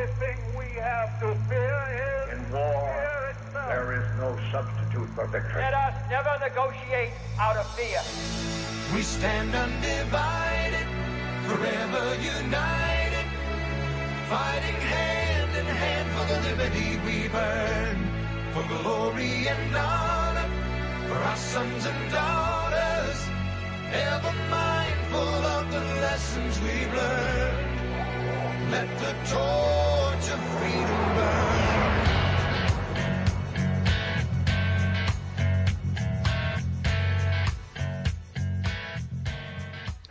only thing we have to fear is in war, fear itself. there is no substitute for victory. Let us never negotiate out of fear. We stand undivided, forever united, fighting hand in hand for the liberty we've earned, for glory and honor, for our sons and daughters, ever mindful of the lessons we've learned. Let the torch of freedom burn.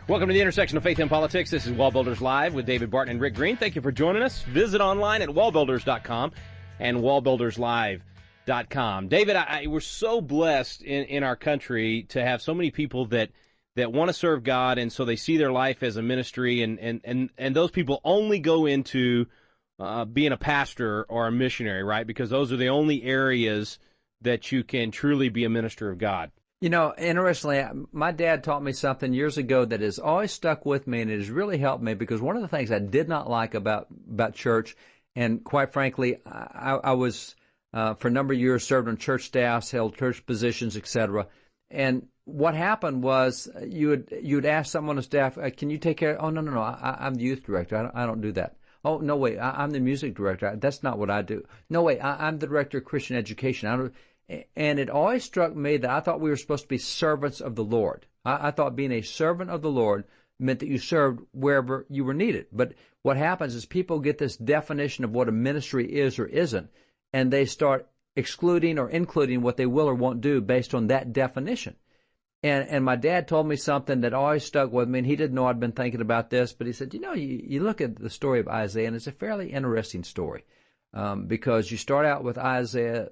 Welcome to the intersection of faith and politics. This is WallBuilders Live with David Barton and Rick Green. Thank you for joining us. Visit online at wallbuilders.com and wallbuilderslive.com. David, we're so blessed in our country to have so many people that want to serve God, and so they see their life as a ministry, and those people only go into being a pastor or a missionary, right? Because those are the only areas that you can truly be a minister of God. You know, interestingly, my dad taught me something years ago that has always stuck with me, and it has really helped me, because one of the things I did not like about church, and quite frankly, I was, for a number of years, served on church staffs, held church positions, etc. And what happened was you would ask someone on the staff, can you take care? Oh, no, I'm the youth director. I don't do that. Oh, no, wait, I'm the music director. That's not what I do. No, wait, I'm the director of Christian education. And it always struck me that I thought we were supposed to be servants of the Lord. I thought being a servant of the Lord meant that you served wherever you were needed. But what happens is people get this definition of what a ministry is or isn't, and they start excluding or including what they will or won't do based on that definition. And my dad told me something that always stuck with me, and he didn't know I'd been thinking about this, but he said, you look at the story of Isaiah, and it's a fairly interesting story, because you start out with Isaiah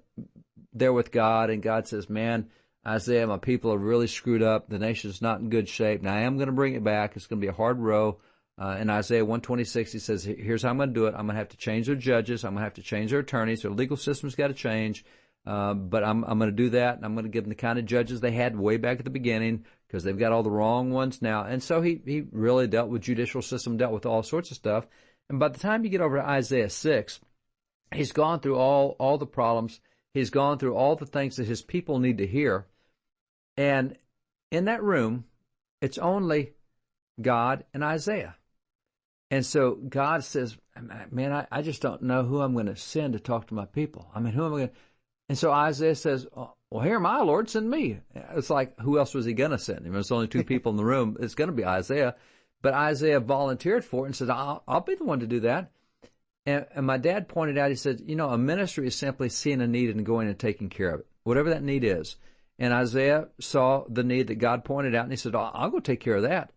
there with God, and God says, man, Isaiah, my people are really screwed up. The nation's not in good shape. Now, I am going to bring it back. It's going to be a hard row. In Isaiah 126, he says, here's how I'm going to do it. I'm going to have to change their judges. I'm going to have to change their attorneys. Their legal system's got to change. But I'm going to do that, and I'm going to give them the kind of judges they had way back at the beginning, because they've got all the wrong ones now. And so he really dealt with judicial system, dealt with all sorts of stuff. And by the time you get over to Isaiah 6, he's gone through all the problems. He's gone through all the things that his people need to hear. And in that room, it's only God and Isaiah. And so God says, man, I just don't know who I'm going to send to talk to my people. I mean, who am I going to? And so Isaiah says, well, here am I, Lord, send me. It's like, who else was he going to send? I mean, there's only two people in the room. It's going to be Isaiah. But Isaiah volunteered for it and said, I'll be the one to do that. And my dad pointed out, he said, a ministry is simply seeing a need and going and taking care of it, whatever that need is. And Isaiah saw the need that God pointed out, and he said, I'll go take care of that.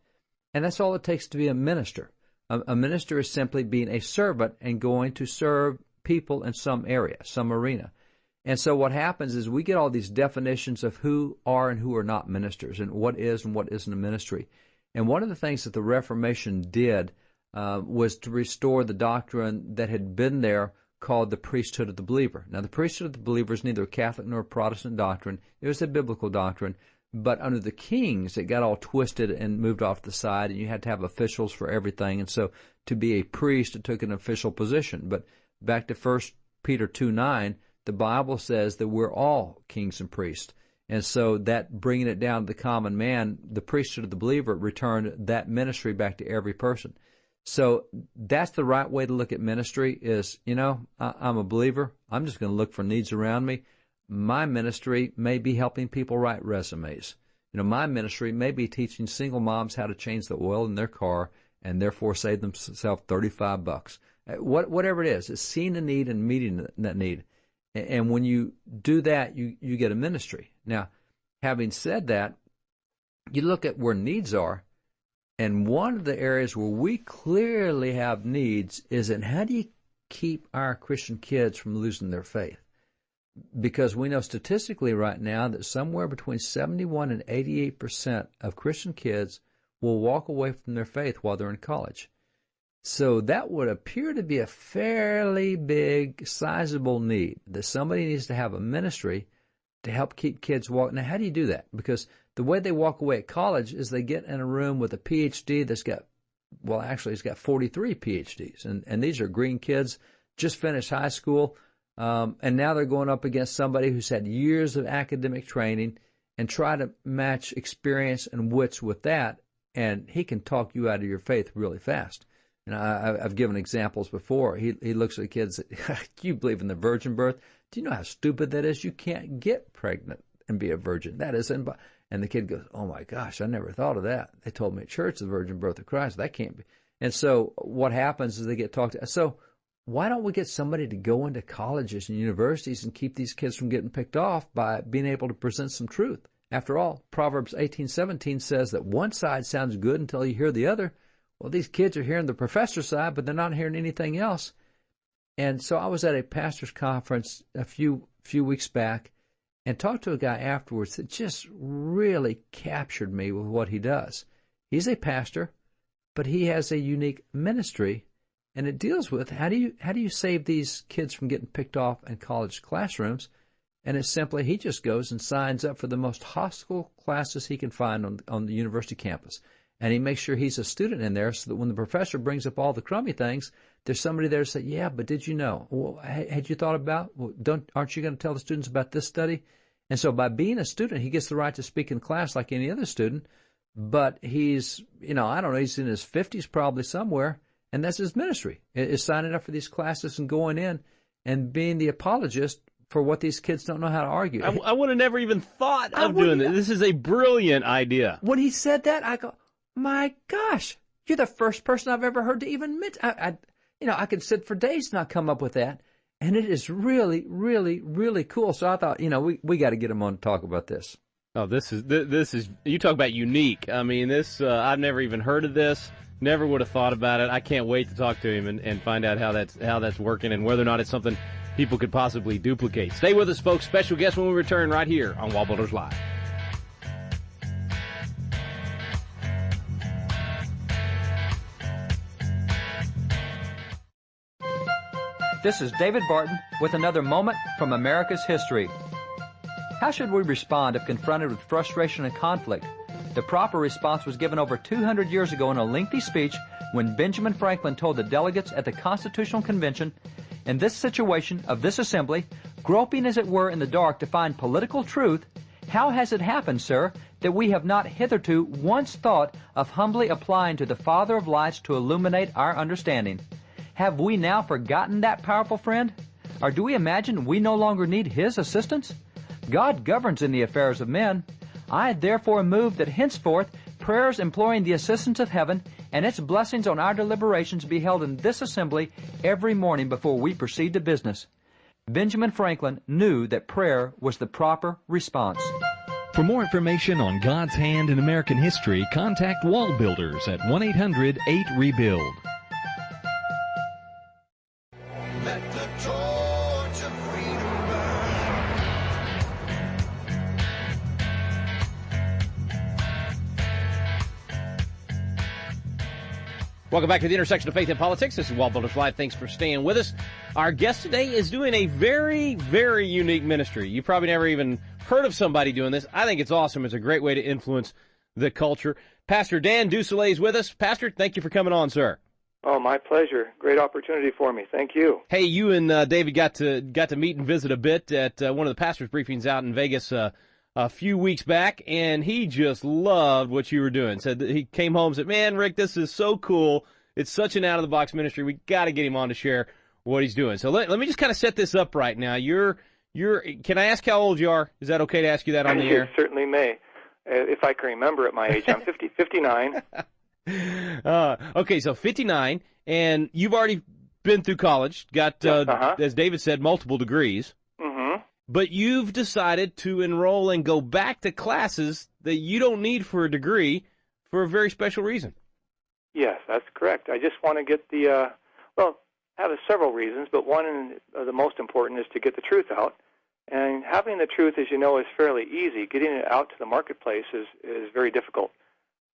And that's all it takes to be a minister. A minister is simply being a servant and going to serve people in some area, some arena. And so what happens is we get all these definitions of who are and who are not ministers, and what is and what isn't a ministry. And one of the things that the Reformation did was to restore the doctrine that had been there called the priesthood of the believer. Now, the priesthood of the believer is neither a Catholic nor a Protestant doctrine. It was a biblical doctrine. But under the kings, it got all twisted and moved off to the side, and you had to have officials for everything. And so to be a priest, it took an official position. But back to 1 Peter 2:9, the Bible says that we're all kings and priests. And so that bringing it down to the common man, the priesthood of the believer returned that ministry back to every person. So that's the right way to look at ministry is, I'm a believer. I'm just going to look for needs around me. My ministry may be helping people write resumes. My ministry may be teaching single moms how to change the oil in their car and therefore save themselves $35. Whatever it is, it's seeing a need and meeting that need. And when you do that, you get a ministry. Now, having said that, you look at where needs are. And one of the areas where we clearly have needs is in how do you keep our Christian kids from losing their faith? Because we know statistically right now that somewhere between 71 and 88% of Christian kids will walk away from their faith while they're in college. So that would appear to be a fairly big, sizable need, that somebody needs to have a ministry to help keep kids walking. Now, how do you do that? Because the way they walk away at college is they get in a room with a PhD that's got, he's got 43 PhDs. And these are green kids just finished high school, and now they're going up against somebody who's had years of academic training, and try to match experience and wits with that, and he can talk you out of your faith really fast. And I've given examples before. He looks at the kids, do you believe in the virgin birth? Do you know how stupid that is? You can't get pregnant and be a virgin. That isn't. And the kid goes, oh, my gosh, I never thought of that. They told me at church the virgin birth of Christ. That can't be. And so what happens is they get talked to. So why don't we get somebody to go into colleges and universities and keep these kids from getting picked off by being able to present some truth? After all, Proverbs 18:17 says that one side sounds good until you hear the other. Well, these kids are hearing the professor's side, but they're not hearing anything else. And so I was at a pastor's conference a few weeks back and talked to a guy afterwards that just really captured me with what he does. He's a pastor, but he has a unique ministry, and it deals with how do you save these kids from getting picked off in college classrooms? And it's simply he just goes and signs up for the most hostile classes he can find on the university campus. And he makes sure he's a student in there so that when the professor brings up all the crummy things, there's somebody there to say, yeah, but did you know? Well, had you thought about, aren't you going to tell the students about this study? And so by being a student, he gets the right to speak in class like any other student. But he's, I don't know, he's in his 50s probably somewhere. And that's his ministry, is signing up for these classes and going in and being the apologist for what these kids don't know how to argue. I would have never even thought of doing this. This is a brilliant idea. When he said that, I go, my gosh, you're the first person I've ever heard to even mention. I could sit for days and not come up with that. And it is really, really, really cool. So I thought, we got to get him on to talk about this. Oh, this is you talk about unique. I mean, I've never even heard of this. Never would have thought about it. I can't wait to talk to him and find out how that's working and whether or not it's something people could possibly duplicate. Stay with us, folks. Special guest when we return right here on WallBuilders Live. This is David Barton with another moment from America's history. How should we respond if confronted with frustration and conflict? The proper response was given over 200 years ago in a lengthy speech when Benjamin Franklin told the delegates at the Constitutional Convention, in this situation of this assembly, groping as it were in the dark to find political truth, how has it happened, sir, that we have not hitherto once thought of humbly applying to the Father of lights to illuminate our understanding? Have we now forgotten that powerful friend? Or do we imagine we no longer need His assistance? God governs in the affairs of men. I therefore move that henceforth prayers imploring the assistance of heaven and its blessings on our deliberations be held in this assembly every morning before we proceed to business. Benjamin Franklin knew that prayer was the proper response. For more information on God's hand in American history, contact WallBuilders at 1-800-8REBUILD. Let the torch of freedom burn. Welcome back to the intersection of faith and politics. This is WallBuilders Live. Thanks for staying with us. Our guest today is doing a very, very unique ministry. You probably never even heard of somebody doing this. I think it's awesome. It's a great way to influence the culture. Pastor Dan DuSoleil is with us. Pastor, thank you for coming on, sir. Oh, my pleasure. Great opportunity for me. Thank you. Hey, you and David got to meet and visit a bit at one of the pastors' briefings out in Vegas a few weeks back, and he just loved what you were doing. Said that he came home and said, "Man, Rick, this is so cool. It's such an out-of-the-box ministry. We got to get him on to share what he's doing." So let me just kind of set this up right now. Can I ask how old you are? Is that okay to ask you that on the air? You certainly may. If I can remember at my age, I'm 59. Okay, so 59, and you've already been through college, got, as David said, multiple degrees. Mm-hmm. But you've decided to enroll and go back to classes that you don't need for a degree for a very special reason. Yes, that's correct. I just want to get have several reasons, but one of the most important is to get the truth out. And having the truth, as you know, is fairly easy. Getting it out to the marketplace is very difficult.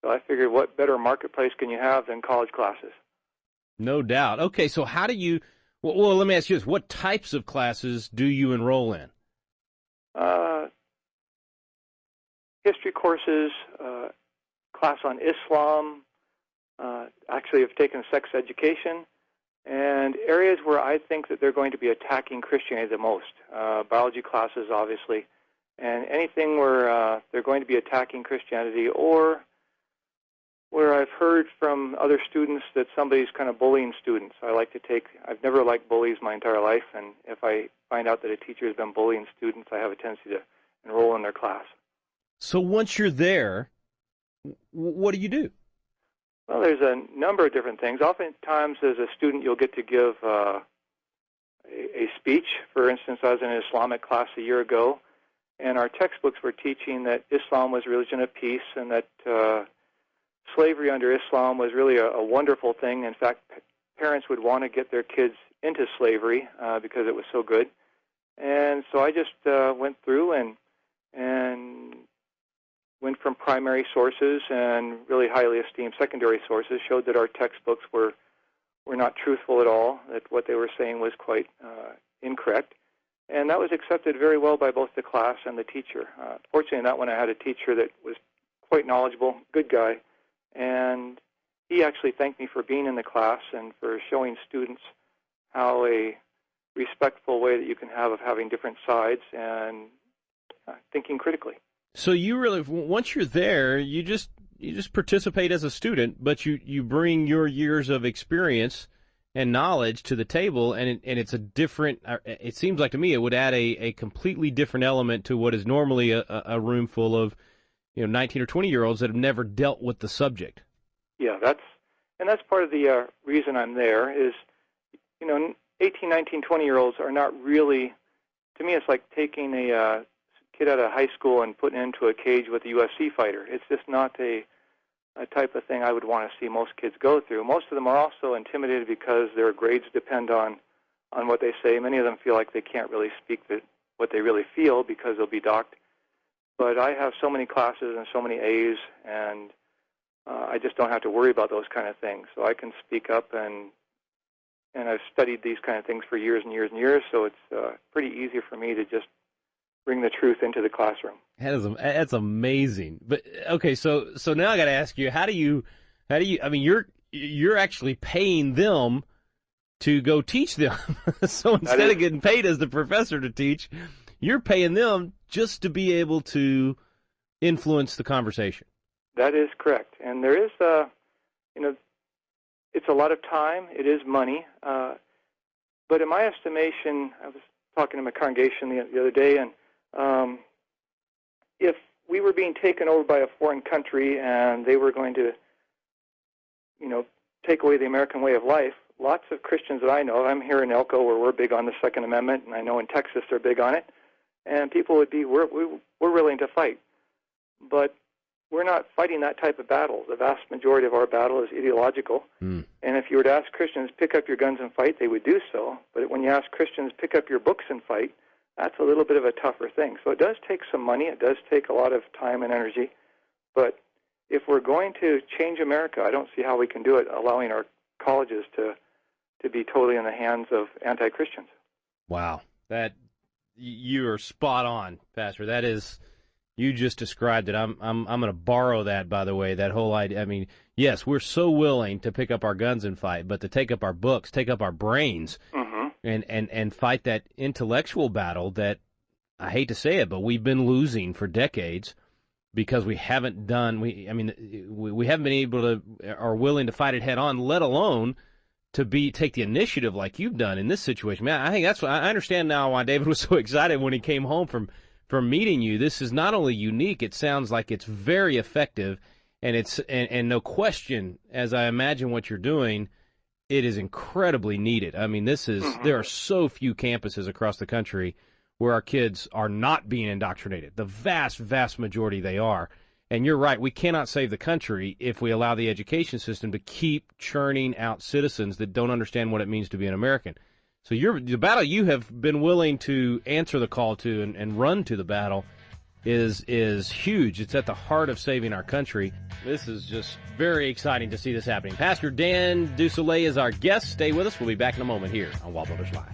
So I figured, what better marketplace can you have than college classes? No doubt. Okay, so how do you – well, let me ask you this. What types of classes do you enroll in? History courses, class on Islam. Actually, I've taken sex education, and areas where I think that they're going to be attacking Christianity the most. Biology classes, obviously, and anything where they're going to be attacking Christianity, or where I've heard from other students that somebody's kind of bullying students. I've never liked bullies my entire life, and if I find out that a teacher has been bullying students, I have a tendency to enroll in their class. So once you're there, what do you do? Well, there's a number of different things. Oftentimes, as a student, you'll get to give a speech. For instance, I was in an Islamic class a year ago, and our textbooks were teaching that Islam was a religion of peace, and that slavery under Islam was really a wonderful thing. In fact, parents would want to get their kids into slavery because it was so good. And so I just went through and went from primary sources and really highly esteemed secondary sources, showed that our textbooks were not truthful at all, that what they were saying was quite incorrect. And that was accepted very well by both the class and the teacher. Fortunately, in that one, I had a teacher that was quite knowledgeable, good guy, and he actually thanked me for being in the class and for showing students how a respectful way that you can have of having different sides and thinking critically. So you really, once you're there, you just participate as a student, but you bring your years of experience and knowledge to the table, and it's a different. It seems like to me it would add a completely different element to what is normally a room full of 19 or 20-year-olds that have never dealt with the subject. Yeah, that's part of the reason I'm there is, 18, 19, 20-year-olds are not really, to me it's like taking a kid out of high school and putting into a cage with a UFC fighter. It's just not a type of thing I would want to see most kids go through. Most of them are also intimidated because their grades depend on what they say. Many of them feel like they can't really speak what they really feel because they'll be docked. But I have so many classes and so many A's, and I just don't have to worry about those kind of things. So I can speak up, and I've studied these kind of things for years and years and years, so it's pretty easy for me to just bring the truth into the classroom. That's amazing. But okay, so now I got to ask you, how do you? I mean, you're actually paying them to go teach them. So instead of getting paid as the professor to teach, you're paying them just to be able to influence the conversation. That is correct, and there is it's a lot of time. It is money, but in my estimation, I was talking to my congregation the other day, and if we were being taken over by a foreign country and they were going to, take away the American way of life, lots of Christians that I know, I'm here in Elko where we're big on the Second Amendment, and I know in Texas they're big on it, and people would be, we're willing to fight. But we're not fighting that type of battle. The vast majority of our battle is ideological. And if you were to ask Christians, pick up your guns and fight, they would do so. But when you ask Christians, pick up your books and fight, that's a little bit of a tougher thing. So it does take some money. It does take a lot of time and energy. But if we're going to change America, I don't see how we can do it allowing our colleges to be totally in the hands of anti-Christians. Wow. You are spot on, Pastor. That is, you just described it. I'm going to borrow that, by the way, that whole idea. I mean, yes, we're so willing to pick up our guns and fight, but to take up our books, take up our brains, and fight that intellectual battle that, I hate to say it, but we've been losing for decades because we haven't done, we haven't been able to or willing to fight it head on, let alone to take the initiative like you've done in this situation. Man, I think that's why I understand now why David was so excited when he came home from meeting you. This is not only unique, it sounds like it's very effective, and no question, as I imagine what you're doing, it is incredibly needed. I mean, there are so few campuses across the country where our kids are not being indoctrinated. The vast, vast majority they are. And you're right, we cannot save the country if we allow the education system to keep churning out citizens that don't understand what it means to be an American. So the battle you have been willing to answer the call to and run to the battle is huge. It's at the heart of saving our country. This is just very exciting to see this happening. Pastor Dan DuSoleil is our guest. Stay with us. We'll be back in a moment here on WallBuilders Live.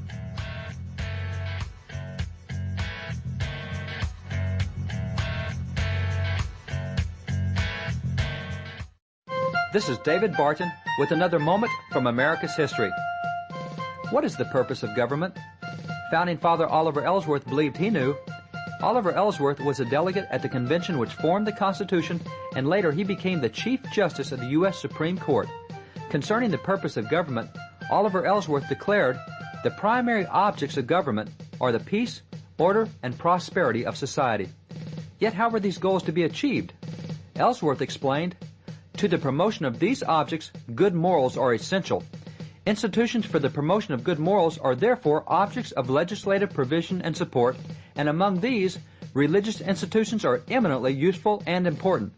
This is David Barton with another moment from America's history. What is the purpose of government? Founding Father Oliver Ellsworth believed he knew. Oliver Ellsworth was a delegate at the convention which formed the Constitution, and later he became the Chief Justice of the U.S. Supreme Court. Concerning the purpose of government, Oliver Ellsworth declared, "The primary objects of government are the peace, order, and prosperity of society." Yet how were these goals to be achieved? Ellsworth explained, "To the promotion of these objects, good morals are essential. Institutions for the promotion of good morals are therefore objects of legislative provision and support, and among these, religious institutions are eminently useful and important."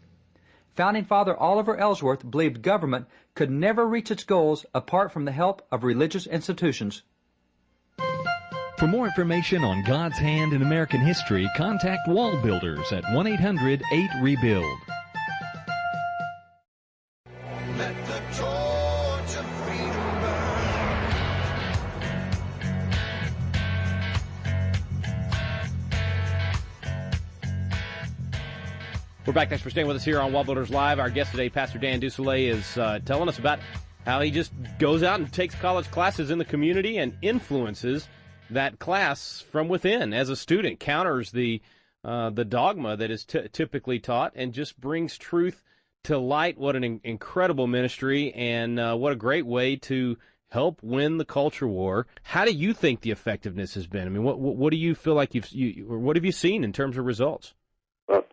Founding Father Oliver Ellsworth believed government could never reach its goals apart from the help of religious institutions. For more information on God's hand in American history, contact WallBuilders at 1-800-8-REBUILD. Let the torch of freedom burn. We're back. Thanks for staying with us here on WallBuilders Live. Our guest today, Pastor Dan DuSoleil, is telling us about how he just goes out and takes college classes in the community and influences that class from within as a student, counters the dogma that is typically taught, and just brings truth to light. What an incredible ministry, and what a great way to help win the culture war. How do you think the effectiveness has been? I mean, what do you feel like what have you seen in terms of results? Well,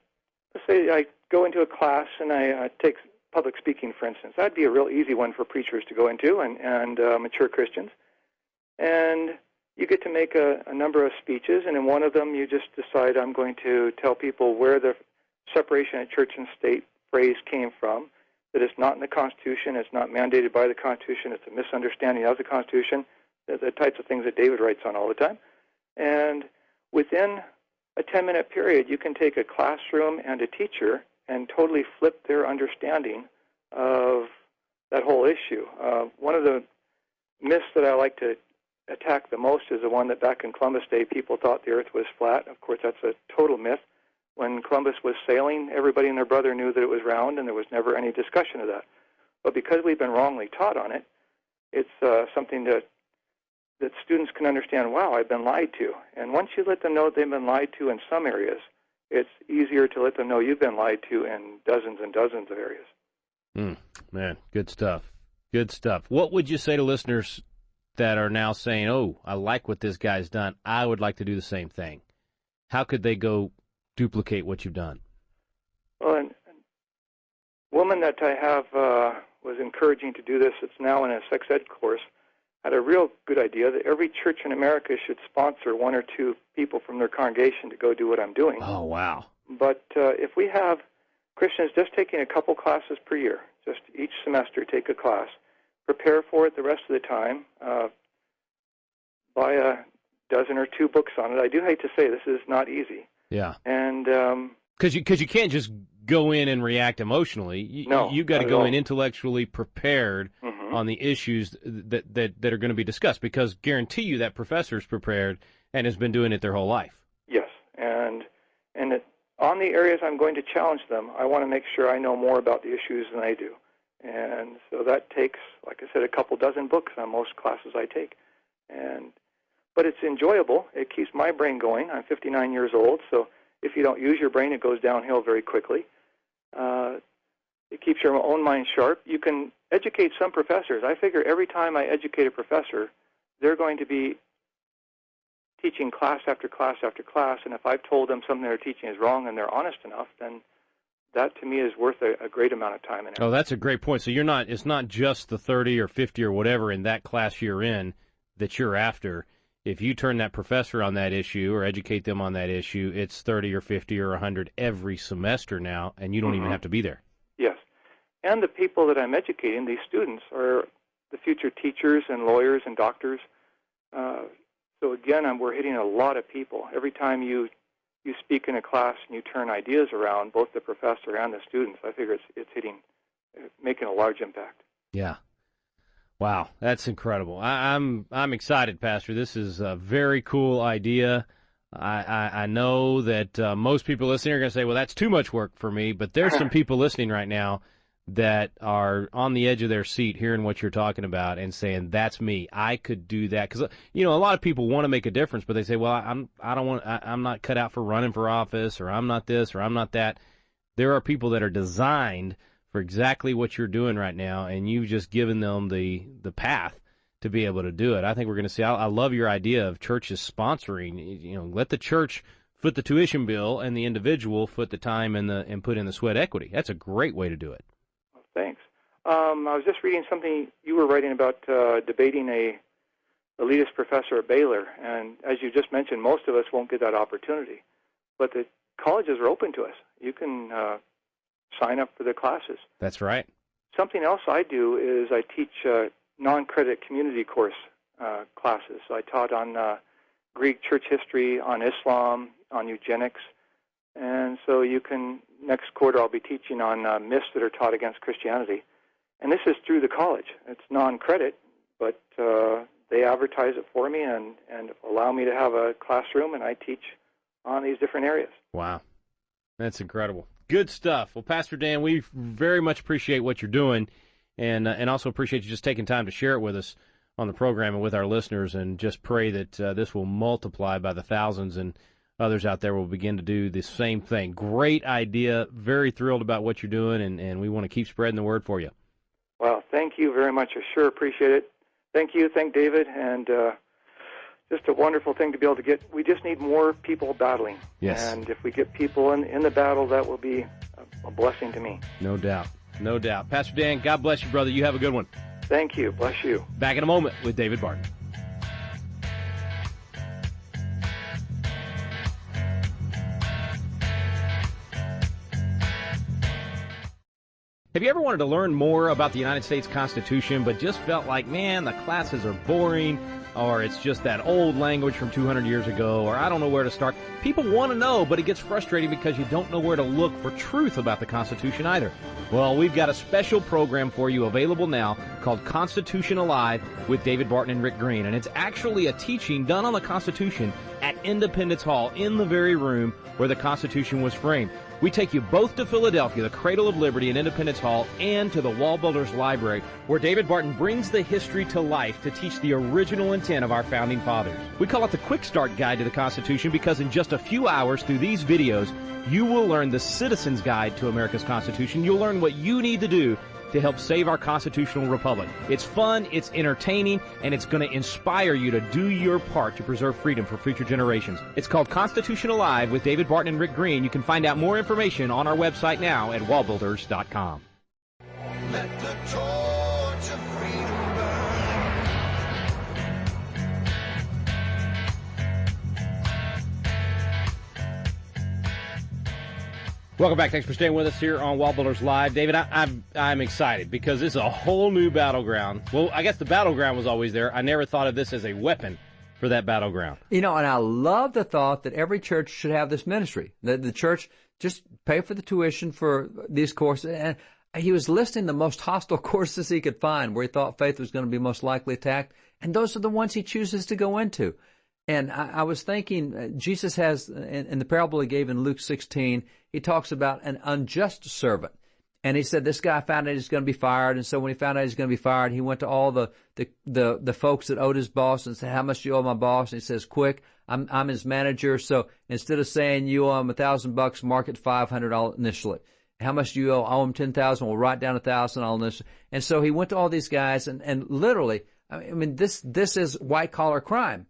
let's say I go into a class and I take public speaking, for instance. That'd be a real easy one for preachers to go into and mature Christians. And you get to make a number of speeches, and in one of them you just decide, I'm going to tell people where the separation of church and state phrase came from, that it's not in the Constitution, it's not mandated by the Constitution, it's a misunderstanding of the Constitution, the types of things that David writes on all the time. And within a 10-minute period, you can take a classroom and a teacher and totally flip their understanding of that whole issue. One of the myths that I like to attack the most is the one that back in Columbus Day, people thought the earth was flat. Of course, that's a total myth. When Columbus was sailing, everybody and their brother knew that it was round, and there was never any discussion of that. But because we've been wrongly taught on it, it's something that students can understand, wow, I've been lied to. And once you let them know they've been lied to in some areas, it's easier to let them know you've been lied to in dozens and dozens of areas. Man, good stuff. Good stuff. What would you say to listeners that are now saying, oh, I like what this guy's done, I would like to do the same thing? How could they go duplicate what you've done? Well, a woman that I have was encouraging to do this, it's now in a sex ed course, had a real good idea that every church in America should sponsor one or two people from their congregation to go do what I'm doing. Oh, wow. But if we have Christians just taking a couple classes per year, just each semester take a class, prepare for it the rest of the time, buy a dozen or two books on it. I do hate to say this is not easy. Yeah. And because you can't just go in and react emotionally. You've got to go in intellectually prepared on the issues that are going to be discussed, because guarantee you that professor's prepared and has been doing it their whole life. Yes, and on the areas I'm going to challenge them, I want to make sure I know more about the issues than they do. And so that takes, like I said, a couple dozen books on most classes I take. But it's enjoyable. It keeps my brain going. I'm 59 years old, so if you don't use your brain, it goes downhill very quickly. It keeps your own mind sharp. You can educate some professors. I figure every time I educate a professor, they're going to be teaching class after class after class, and if I've told them something they're teaching is wrong and they're honest enough, then that to me is worth a great amount of time. Oh, that's a great point. So it's not just the 30 or 50 or whatever in that class you're in that you're after. If you turn that professor on that issue or educate them on that issue, it's 30 or 50 or 100 every semester now, and you don't even have to be there. Yes. And the people that I'm educating, these students, are the future teachers and lawyers and doctors. So again, we're hitting a lot of people. Every time you speak in a class and you turn ideas around, both the professor and the students, I figure it's making a large impact. Yeah. Wow, that's incredible. I'm excited, Pastor. This is a very cool idea. I know that most people listening are going to say, well, that's too much work for me, but there's some people listening right now that are on the edge of their seat hearing what you're talking about and saying, that's me. I could do that. Because, a lot of people want to make a difference, but they say, well, I'm not cut out for running for office, or I'm not this, or I'm not that. There are people that are designed for exactly what you're doing right now, and you've just given them the path to be able to do it. I think we're going to see. I love your idea of churches sponsoring. Let the church foot the tuition bill, and the individual foot the time and put in the sweat equity. That's a great way to do it. Well, thanks. I was just reading something you were writing about debating a elitist professor at Baylor, and as you just mentioned, most of us won't get that opportunity. But the colleges are open to us. You can sign up for the classes. That's right. Something else I do is I teach non-credit community course classes. So I taught on Greek church history, on Islam, on eugenics. And so next quarter I'll be teaching on myths that are taught against Christianity. And this is through the college. It's non-credit, but they advertise it for me and allow me to have a classroom, and I teach on these different areas. Wow. That's incredible. Good stuff. Well, Pastor Dan, we very much appreciate what you're doing, and also appreciate you just taking time to share it with us on the program and with our listeners, and just pray that this will multiply by the thousands, and others out there will begin to do the same thing. Great idea. Very thrilled about what you're doing, and we want to keep spreading the word for you. Well, thank you very much. I sure appreciate it. Thank you. Thank David. And just a wonderful thing to be able to get. We just need more people battling. Yes. And if we get people in the battle, that will be a blessing to me. No doubt. No doubt. Pastor Dan, God bless you, brother. You have a good one. Thank you. Bless you. Back in a moment with David Barton. Have you ever wanted to learn more about the United States Constitution, but just felt like, man, the classes are boring, or it's just that old language from 200 years ago, or I don't know where to start? People want to know, but it gets frustrating because you don't know where to look for truth about the Constitution either. Well, we've got a special program for you available now called Constitution Alive with David Barton and Rick Green, and it's actually a teaching done on the Constitution at Independence Hall, in the very room where the Constitution was framed. We take you both to Philadelphia, the Cradle of Liberty and Independence Hall, and to the WallBuilders Library, where David Barton brings the history to life to teach the original intent of our founding fathers. We call it the Quick Start Guide to the Constitution because in just a few hours through these videos, you will learn the Citizen's Guide to America's Constitution. You'll learn what you need to do to help save our constitutional republic. It's fun, it's entertaining, and it's going to inspire you to do your part to preserve freedom for future generations. It's called Constitution Alive with David Barton and Rick Green. You can find out more information on our website now at wallbuilders.com. Let the torch of freedom burn. Welcome back. Thanks for staying with us here on WallBuilders Live. David, I'm excited because this is a whole new battleground. Well, I guess the battleground was always there. I never thought of this as a weapon for that battleground. And I love the thought that every church should have this ministry, that the church just pay for the tuition for these courses. And he was listing the most hostile courses he could find where he thought faith was going to be most likely attacked, and those are the ones he chooses to go into. And I was thinking, Jesus has, in the parable he gave in Luke 16, he talks about an unjust servant. And he said this guy found out he's going to be fired, and so when he found out he's going to be fired, he went to all the folks that owed his boss and said, how much do you owe my boss? And he says, quick, I'm his manager, so instead of saying you owe him $1,000, mark it $500 initially. How much do you owe? I owe him $10,000. We'll write down $1,000 on this. And so he went to all these guys, and literally, I mean, this is white collar crime.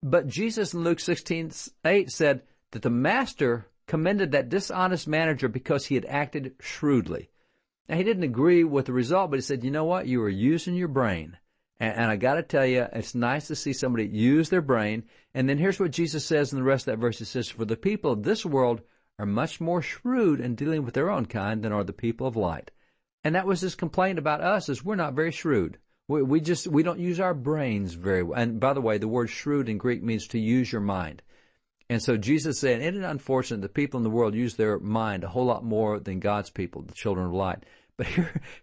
But Jesus in Luke 16:8 said that the master commended that dishonest manager because he had acted shrewdly. Now, he didn't agree with the result, but he said, you know what? You were using your brain. And I got to tell you, it's nice to see somebody use their brain. And then here's what Jesus says in the rest of that verse. He says, for the people of this world are much more shrewd in dealing with their own kind than are the people of light. And that was his complaint about us, is we're not very shrewd. We don't use our brains very well. And by the way, the word shrewd in Greek means to use your mind. And so Jesus said, isn't it unfortunate that people in the world use their mind a whole lot more than God's people, the children of light? But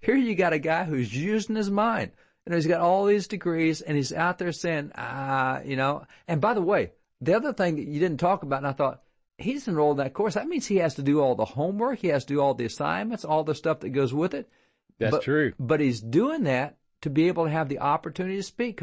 here you got a guy who's using his mind. And he's got all these degrees, and he's out there saying, And by the way, the other thing that you didn't talk about, and I thought, he's enrolled in that course. That means he has to do all the homework. He has to do all the assignments, all the stuff that goes with it. That's true. But he's doing that to be able to have the opportunity to speak.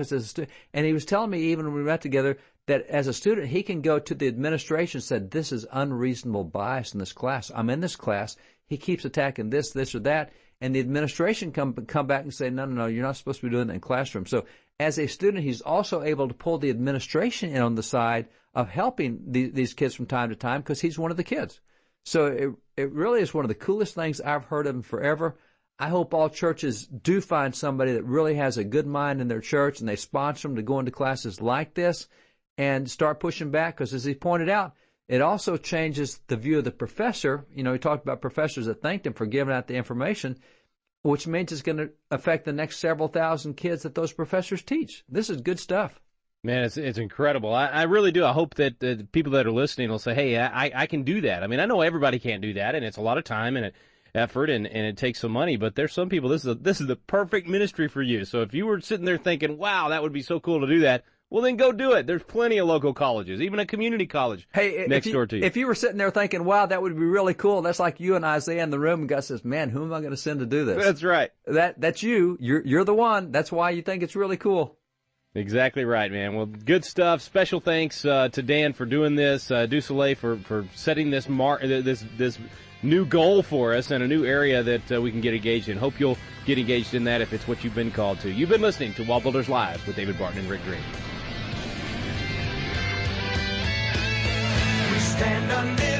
And he was telling me, even when we met together, that as a student, he can go to the administration and say, this is unreasonable bias in this class. I'm in this class. He keeps attacking this or that. And the administration come back and say, no, you're not supposed to be doing that in classroom. So as a student, he's also able to pull the administration in on the side of helping these kids from time to time because he's one of the kids. So it really is one of the coolest things I've heard of him forever. I hope all churches do find somebody that really has a good mind in their church and they sponsor them to go into classes like this and start pushing back because, as he pointed out, it also changes the view of the professor. He talked about professors that thanked him for giving out the information, which means it's going to affect the next several thousand kids that those professors teach. This is good stuff. Man, it's incredible. I really do. I hope that the people that are listening will say, hey, I can do that. I mean, I know everybody can't do that, and it's a lot of time and effort, and it takes some money, but there's some people, this is the perfect ministry for you. So if you were sitting there thinking, wow, that would be so cool to do that, well, then go do it. There's plenty of local colleges, even a community college next door to you. If you were sitting there thinking, wow, that would be really cool, that's like you and Isaiah in the room, and God says, man, who am I going to send to do this? That's right. That's you. You're the one. That's why you think it's really cool. Exactly right, man. Well, good stuff. Special thanks to Dan for doing this, DuSoleil for setting this this new goal for us and a new area that we can get engaged in. Hope you'll get engaged in that if it's what you've been called to. You've been listening to WallBuilders Live with David Barton and Rick Green. We stand undivided.